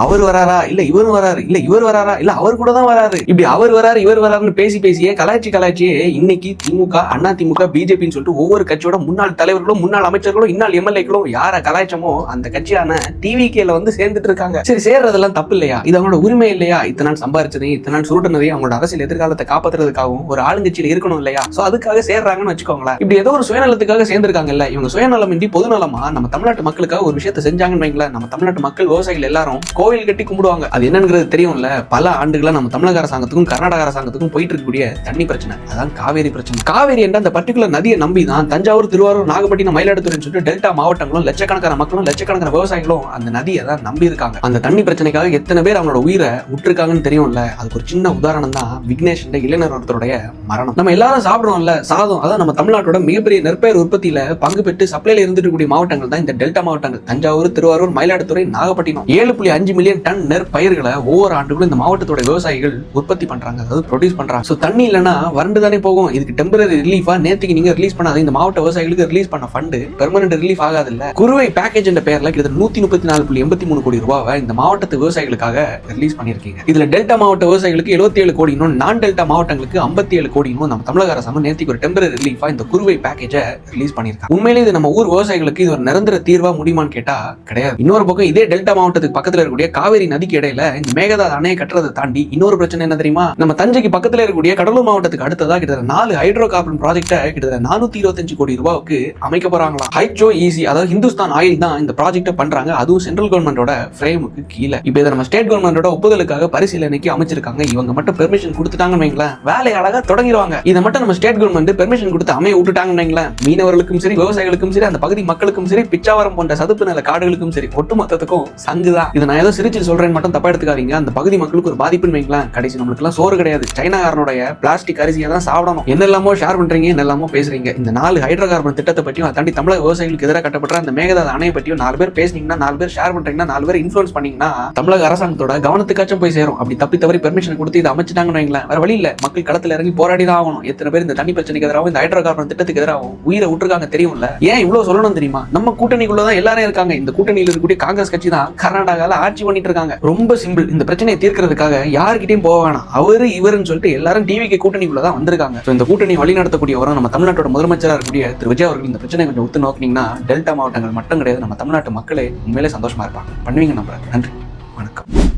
அவர் வராரா இல்ல இவர் வராரு, இல்ல இவர் வராரா இல்ல அவர் கூட தான் வராரு, இப்படி அவர் வராரு இவர் வராருன்னு பேசியே கலாய்ச்சியே இன்னைக்கு திமுக, அண்ணா திமுக, பிஜேபின்னு சொல்லிட்டு ஒவ்வொரு கட்சியோட முன்னாள் தலைவர்களும், முன்னாள் அமைச்சர்களும், இந்நாள் எம்எல்ஏக்களும் யார கலாய்ச்சமோ அந்த கட்சியான டிவிகேல வந்து சேர்ந்துட்டு இருக்காங்க. சரி, சேர்றதெல்லாம் தப்பு இல்லையா? இது அவங்களோட உரிமை இல்லையா? இத்தனை நாள் சம்பாரிச்சதையும் இத்தனை நாள் சுருட்டினதையும் அவங்களோட அரசியல் எதிர்காலத்தை காப்பாத்துறதுக்காகவும் ஒரு ஆளுங்கட்சியில இருக்கணும் இல்லையா? சோ அதுக்காக சேர்றாங்கன்னு வச்சுக்கோங்களேன். இப்படி ஏதோ ஒரு சுயநலத்துக்காக சேர்ந்திருக்காங்கல்ல, இவங்க சுயநலமின்றி பொதுநலமா நம்ம தமிழ்நாட்டு மக்களுக்காக ஒரு விஷயத்தை செஞ்சாங்கன்னு வைங்களேன். நம்ம தமிழ்நாட்டு மக்கள், விவசாயிகள் எல்லாரும் கோவில் கட்டி கும்பிடுவாங்க. அது என்னங்கிறது தெரியும்ல. பல ஆண்டுகளா நம்ம தமிழக அரசாங்கத்துக்கும் கர்நாடக அரசாங்கத்துக்கும் போயிட்டு இருக்கக்கூடிய தண்ணி பிரச்சனை, அதான் காவேரி பிரச்சனை. காவேரி என்ற அந்த பர்டிகுலர் நதியை நம்பி தான் தஞ்சாவூர், திருவாரூர், நாகப்பட்டினம், மயிலாடுதுறைன்னு சொல்லிட்டு டெல்டா மாவட்டங்களும் லட்சக்கணக்கான மக்களும் லட்சக்கணக்கான விவசாயிகளும் அந்த நதியை தான் நம்பி இருக்காங்க. அந்த தண்ணி பிரச்சனைக்காக எத்தனை பேர் அவங்களோட உயிரை விட்டுருக்காங்கன்னு தெரியும்ல. அதுக்கு ஒரு சின்ன உதாரணம் தான் விக்னேஷ் என்ற இளைஞர் ஒருத்தருடைய மரணம். நம்ம எல்லாரும் சாப்பிடுவோம்ல சாதம், அதான் நம்ம தமிழ்நாட்டோட மிகப்பெரிய நெற்பயிர் உற்பத்தியில பங்கு பெற்று சப்ளைல இருந்துட்டு கூடிய மாவட்டங்கள் தான் இந்த டெல்டா மாவட்டங்கள். தஞ்சாவூர், திருவாரூர், மயிலாடுதுறை, நாகப்பட்டினம். 7.5 மில்லியன் டன் நெற்பயிர்களை ஒவ்வொரு ஆண்டுகளும் இந்த மாவட்டத்தோட விவசாயிகள் உற்பத்தி பண்றாங்க, அதாவது ப்ரொடியூஸ் பண்றாங்க. சோ தண்ணி இல்லைன்னா வறண்டு தானே போகும். இதுக்கு டெம்பரரி ரிலீஃபா நேற்றுக்கு நீங்க ரிலீஸ் பண்ணாத இந்த மாவட்ட விவசாயிகளுக்கு ரிலீஸ் பண்ண ஃபண்ட் பெர்மனன்ட் ரிலீஃப் ஆகாது இல்ல. குறுவை பேக்கேஜ் என்ற பெயர்ல கிட்டத்தட்ட 134.83 கோடி ரூபாவை இந்த மாவட்டத்து விவசாயிகளுக்காக ரிலீஸ் பண்ணிருக்கீங்க. இதுல டெல்டா மாவட்ட விவசாயிகளுக்கு 77 கோடி, நான் டெல்டா மாவட்டங்களுக்கு 57 கோடி நம்ம தமிழக அரசாங்கம் நேற்றுக்கு ஒரு டெம்பரரி ரிலீஃபா இந்த குறுவை பேக்கேஜை ரிலீஸ் பண்ணிருக்காங்க. உண்மையிலே இது நம்ம ஊர் விவசாயிகளுக்கு இது ஒரு நிரந்தர தீர்வா முடியுமான்னு கேட்டா கிடையாது. இன்னொரு பக்கம் இதே டெல்டா மாவட்டத்துக்கு பக்கத்துல இருக்கக்கூடிய காவேரி நதிக்கு இடையில இந்த மேகதாது அணையை கட்டுறதை தாண்டி இன்னொரு பிரச்சனை என்ன தெரியுமா? நம்ம தஞ்சைக்கு பக்கத்துல இருக்கக்கூடிய கடலூர் மாவட்டத்துக்கு அடுத்ததா கிட்டத்தட்ட 4 ஹைட்ரோ கார்பன் ப்ராஜெக்ட கிட்டத்தட்ட 425 கோடி ரூபாய்க்கு அமைக்க போறாங்களா. ஹைட்ரோ ஈஸி, அதாவது ஹிந்துஸ்தான் ஆயில் தான் இந்த ப்ராஜெக்ட பண்றாங்க, அதுவும் சென்ட்ரல் கவர்மெண்டோட ஃப்ரேமுக்கு கீழே. இப்போ இதை நம்ம ஸ்டேட் கவர்மெண்டோட ஒப்புதலுக்காக பரிசீலனைக்கு அமைச்சிருக்காங்க. இவங்க மட்டும் பெர்மிஷன் கொடுத்துட்டாங்கன்னு வைங்களேன், வேலையை அழகா தொடங்கிடுவாங்க. இதை மட்டும் நம்ம ஸ்டேட் கவர்மெண்ட் பெர்மிஷன் கொடுத்து அமைய விட்டுட்டாங்கன்னு வைங்களேன், மீனவர்களுக்கும் சரி, விவசாயிகளுக்கும் சரி, அந்த பகுதி மக்களுக்கும் சரி, பிச்சாவரம் போன்ற சதுப்பு நில காடுகளுக்கும் சரி, ஒட்டுமொத்தத்துக்கும் சங்குதான். இதை நான் ஏதோ சிரிச்சு சொல்றேன் மட்டும் தப்பா எடுத்துக்காதீங்க. அந்த பகுதி மக்களுக்கு ஒரு பாதிப்புன்னு வைங்களேன், கடைசி நம்மளுக்கு எல்லாம் சோறு கிடையாது, சைனாக்காரனுடைய பிளாஸ்டிக் அரிசியை தான் சாப்பிடணும். என்னெல்லாமோ ஷேர் பண்றீங்க, என்னெல்லாமோ பேசுறீங்க. இந்த 4 ஹைட்ரோ கார்பன் திட்டத்தை பற்றியும் அதை தாண்டி தமிழக விவசாயிகளுக்கு எதிராக கட்டப்பட்ட அந்த மேகதாது அணையை பற்றியும் 4 பேர் பேசுனீங்கன்னா, 4 பேர் ஷேர் பண்றீங்கன்னா, 4 பேர் இன்ஃபுளுன்ஸ் பண்ணீங்கன்னா தமிழக அரசாங்கத்தோட கவனத்துக்காச்சும் போய் சேரும். அப்படி தப்பி தவறி பெர்மிஷன் கொடுத்து இதை அமைச்சிட்டாங்கன்னு வைங்களேன், வேற வழி இல்ல, மக்கள் களத்துல இறங்கி போராடி தான் ஆகணும். எத்தனை பேர் இந்த தண்ணி பிரச்சனைக்கு எதிராகவும் இந்த ஹைட்ரோ கார்பன் திட்டத்துக்கு எதிராகவும் உயிரை விட்டுருக்காங்க தெரியும்ல. ஏன் இவ்வளவு சொல்லணும் தெரியுமா? நம்ம கூட்டணிக்குள்ளதான் எல்லாரும் இருக்காங்க. இந்த கூட்டணியில் இருக்கக்கூடிய காங்கிரஸ் கட்சி தான் கர்நாடகால ஆட்சி பண்ணிட்டு இருக்காங்க. ரொம்ப சிம்பிள். இந்த பிரச்சனையை தீர்க்கிறதுக்காக யார்கிட்டயும் போக வேணாம், அவரு இவருன்னு சொல்லிட்டு எல்லாரும் டிவிக்கு கூட்டணிக்குள்ளதான் வந்திருக்காங்க. இந்த கூட்டணி வழி நடத்தக்கூடியவரும் நம்ம தமிழ்நாட்டோட முதலமைச்சராக இருக்கக்கூடிய திரு விஜய் அவர்கள் இந்த பிரச்சனை கொஞ்சம் உத்து நோக்கினீங்கன்னா டெல்டா மாவட்டங்கள் மட்டும் கிடையாது, நம்ம தமிழ்நாட்டு மக்களே உண்மையிலே சந்தோஷமா இருப்பாங்க. பண்ணுவீங்க நம்புறேன். நன்றி, வணக்கம்.